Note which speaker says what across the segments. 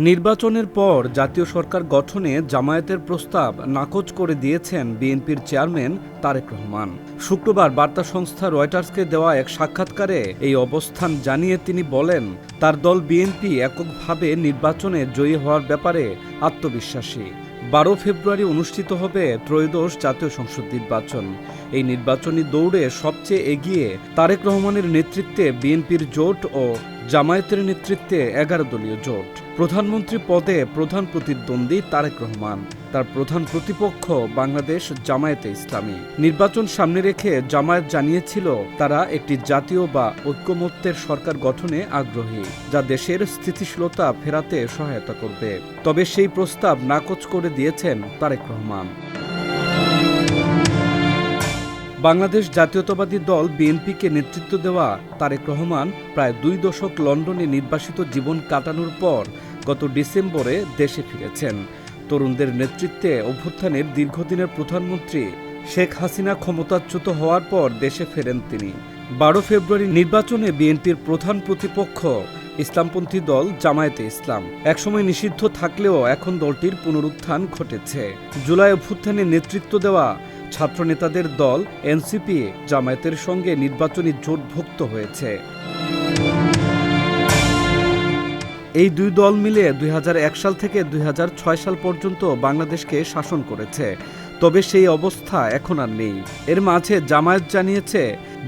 Speaker 1: নির্বাচনের পর জাতীয় সরকার গঠনে জামায়াতের প্রস্তাব নাকচ করে দিয়েছেন বিএনপির চেয়ারম্যান তারেক রহমান। শুক্রবার বার্তা সংস্থা রয়টার্সকে দেওয়া এক সাক্ষাৎকারে এই অবস্থান জানিয়ে তিনি বলেন, তার দল বিএনপি এককভাবে নির্বাচনে জয়ী হওয়ার ব্যাপারে আত্মবিশ্বাসী। 12 ফেব্রুয়ারি অনুষ্ঠিত হবে ত্রয়োদশ জাতীয় সংসদ নির্বাচন। এই নির্বাচনী দৌড়ে সবচেয়ে এগিয়ে তারেক রহমানের নেতৃত্বে বিএনপির জোট ও জামায়াতের নেতৃত্বে 11 দলীয় জোট। প্রধানমন্ত্রী পদে প্রধান প্রতিদ্বন্দ্বী তারেক রহমান, তার প্রধান প্রতিপক্ষ বাংলাদেশ জামায়াতে ইসলামী। নির্বাচন সামনে রেখে জামায়াত জানিয়েছিল তারা একটি জাতীয় বা ঐক্যমত্যের সরকার গঠনে আগ্রহী, যা দেশের স্থিতিশীলতা ফেরাতে সহায়তা করবে। তবে সেই প্রস্তাব নাকচ করে দিয়েছেন তারেক রহমান। বাংলাদেশ জাতীয়তাবাদী দল বিএনপিকে নেতৃত্ব দেওয়া তারেক রহমান প্রায় 2 দশক লন্ডনে নির্বাসিত জীবন কাটানোর পর গত ডিসেম্বরে দেশে ফিরেছেন। তরুণদের নেতৃত্বে অভ্যুত্থানের দীর্ঘদিনের প্রধানমন্ত্রী শেখ হাসিনা ক্ষমতাচ্যুত হওয়ার পর দেশে ফেরেন তিনি। 12 ফেব্রুয়ারি নির্বাচনে বিএনপির প্রধান প্রতিপক্ষ ইসলামপন্থী দল জামায়াতে ইসলাম একসময় নিষিদ্ধ থাকলেও এখন দলটির পুনরুত্থান ঘটেছে। জুলাই অভ্যুত্থানে নেতৃত্ব দেওয়া ছাত্রনেতাদের দল এনসিপি জামায়াতের সঙ্গে নির্বাচনী জোটভুক্ত হয়েছে। এই দুই দল মিলে 2001 সাল থেকে 2006 সাল পর্যন্ত বাংলাদেশকে শাসন করেছে। তবে সেই অবস্থা এখন আর নেই। এর মাঝে জামায়াত জানিয়েছে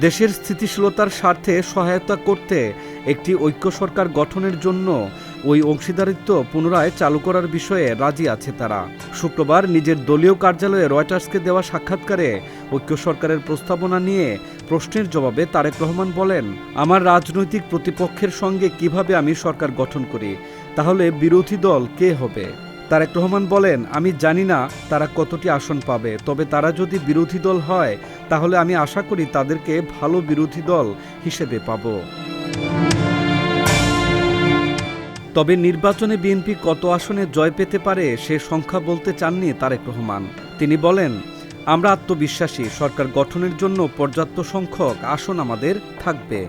Speaker 1: দেশের স্থিতিশীলতার স্বার্থে সহায়তা করতে একটি ঐক্য সরকার গঠনের জন্য ওই অংশীদারিত্ব পুনরায় চালু করার বিষয়ে রাজি আছে তারা। শুক্রবার নিজের দলীয় কার্যালয়ে রয়টার্সকে দেওয়া সাক্ষাৎকারে ঐক্য সরকারের প্রস্তাবনা নিয়ে প্রশ্নের জবাবে তারেক রহমান বলেন, আমার রাজনৈতিক প্রতিপক্ষের সঙ্গে কিভাবে আমি সরকার গঠন করি, তাহলে বিরোধী দল কে হবে? তারেক রহমান বলেন, আমি জানি না তারা কতটি আসন পাবে, তবে তারা যদি বিরোধী দল হয় তাহলে আমি আশা করি তাদেরকে ভালো বিরোধী দল হিসেবে পাব। তবে নির্বাচনে বিএনপি কত আসনে জয় পেতে পারে সে সংখ্যা বলতে চাননি তারেক রহমান। তিনি বলেন, আমরা আত্মবিশ্বাসী, সরকার গঠনের জন্য পর্যাপ্ত সংখ্যক আসন আমাদের থাকবে।